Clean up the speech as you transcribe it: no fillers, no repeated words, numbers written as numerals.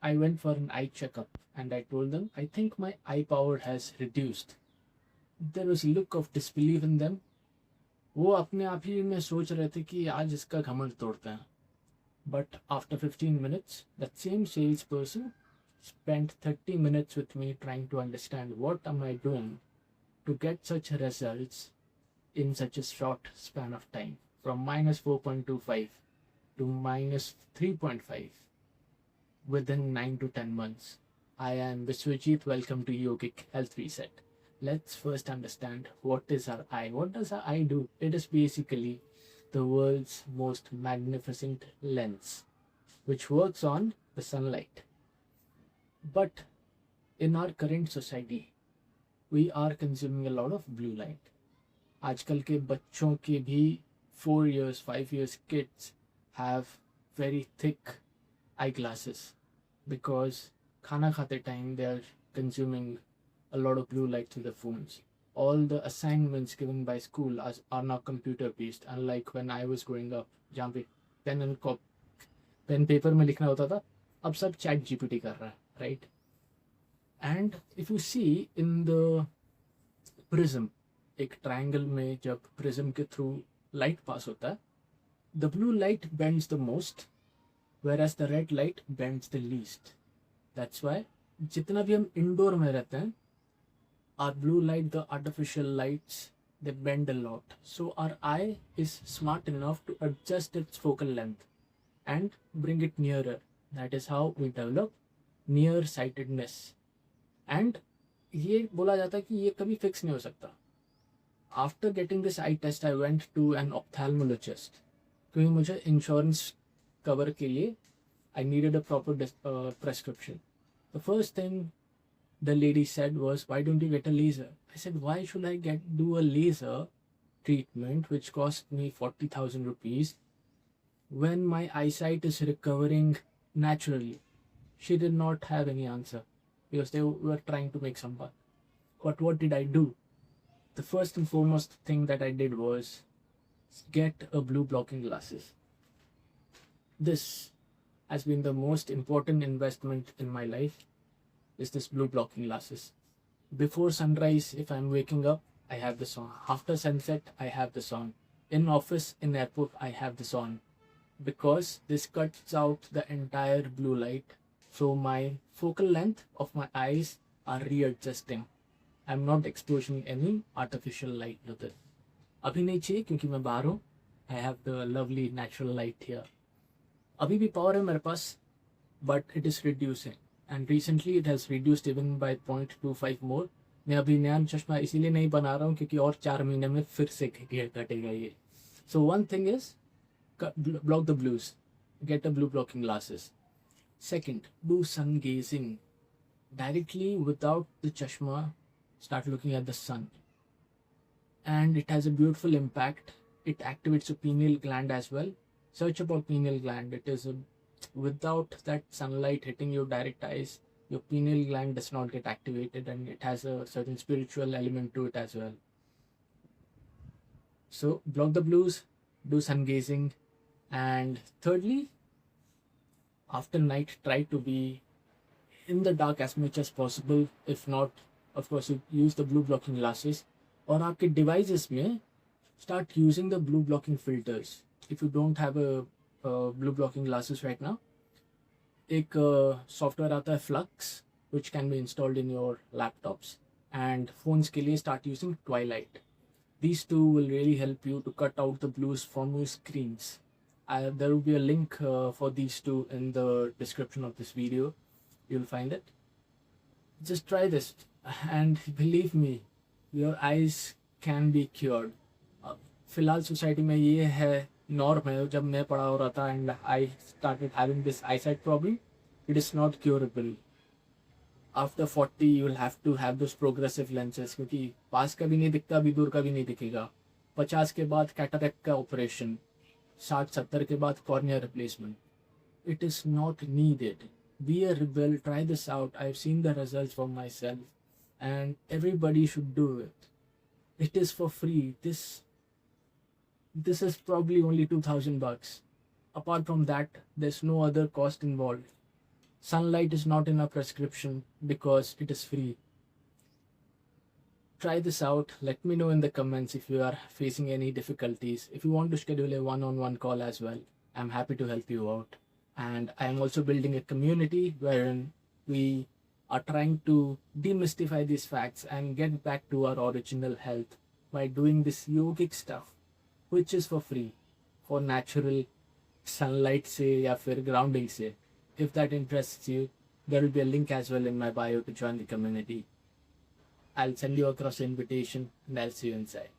I went for an eye checkup and I told them I think my eye power has reduced. There was a look of disbelief in them. वो अपने आप ही में सोच रहे थे कि आज इसका घमंड तोड़ते हैं. But after 15 minutes, that same salesperson spent 30 minutes with me trying to understand what am I doing to get such results in such a short span of time, from minus 4.25 to minus 3.5 within 9 to 10 months. I am Vishwajit. Welcome to Yogic Health Reset. Let's first understand what is our eye. What does our eye do? It is basically the world's most magnificent lens, which works on the sunlight. But in our current society, we are consuming a lot of blue light. आजकल के बच्चों के भी 4 years, 5 years kids have very thick eyeglasses because खाना खाते time they are consuming a lot of blue light through their phones. All the assignments given by school are now computer based, unlike when I was growing up जहाँ पे pen paper में लिखना होता था, अब सब चैट जीपीटी कर रहा है, right? And if you see in the prism, एक ट्रायंगल में जब प्रिज्म के थ्रू लाइट पास होता है, the blue light bends the most whereas the red light bends the least. That's why जितना भी हम इंडोर में रहते हैं, our blue light, the artificial lights, they bend a lot. So our eye is smart enough to adjust its focal length and bring it nearer. That is how we develop near-sightedness. And ये बोला जाता है कि ये कभी fix नहीं हो सकता. After getting this eye test, I went to an ophthalmologist क्योंकि मुझे इंश्योरेंस कवर के लिए I needed a proper prescription. The first thing the lady said was, why don't you get a laser? I said, why should I do a laser treatment which cost me 40,000 rupees when my eyesight is recovering naturally? She did not have any answer because they were trying to make some buck. But what did I do? The first and foremost thing that I did was get a blue blocking glasses. This has been the most important investment in my life, is this blue blocking glasses. Before sunrise, if I'm waking up, I have this on. After sunset, I have this on. In office, in airport, I have this on. Because this cuts out the entire blue light. So my focal length of my eyes are readjusting. I'm not exposing any artificial light to this. अभी नहीं चाहिए क्योंकि मैं बाहर हूँ. I have the lovely natural light here. अभी भी power है मेरे पास, but it is reducing. And recently it has reduced even by 0.25 more. मैं अभी नया चश्मा इसीलिए नहीं बना रहा हूँ क्योंकि और 4 महीने में फिर से कटेगा ये. So one thing is block the blues. Get a blue blocking glasses. Second, do sun gazing. Directly without the chashma, start looking at the sun. And it has a beautiful impact. It activates the pineal gland as well. Search about pineal gland. It is without that sunlight hitting your direct eyes, your pineal gland does not get activated, and it has a certain spiritual element to it as well. So block the blues, do sun gazing, and thirdly, after night, try to be in the dark as much as possible. If not, of course, you use the blue blocking glasses. और आपके devices में start using the blue blocking filters. If you don't have a blue blocking glasses right now, एक software आता है Flux, which can be installed in your laptops, and phones के लिए start using Twilight. These two will really help you to cut out the blues from your screens. There will be a link for these two in the description of this video. You'll find it. Just try this, and believe me, your eyes can be cured. फिलहाल society में ये है norm है. जब मैं पढ़ा हो रहा था and I started having this eyesight problem, it is not curable. After 40 you will have to have those progressive lenses क्योंकि पास का भी नहीं दिखता, अभी दूर का भी नहीं दिखेगा. 50 के बाद कैटरैक्ट का ऑपरेशन, 60-70 के बाद cornea replacement. It is not needed. Be a rebel, try this out. I've seen the results for myself and everybody should do it. It is for free. This is probably only $2,000. Apart from that, there's no other cost involved. Sunlight is not in our prescription because it is free. Try this out. Let me know in the comments if you are facing any difficulties. If you want to schedule a one-on-one call as well, I'm happy to help you out. And I am also building a community wherein we are trying to demystify these facts and get back to our original health by doing this yogic stuff, which is for free, for natural sunlight से या फिर grounding से. If that interests you, there will be a link as well in my bio to join the community. I'll send you across the invitation and I'll see you inside.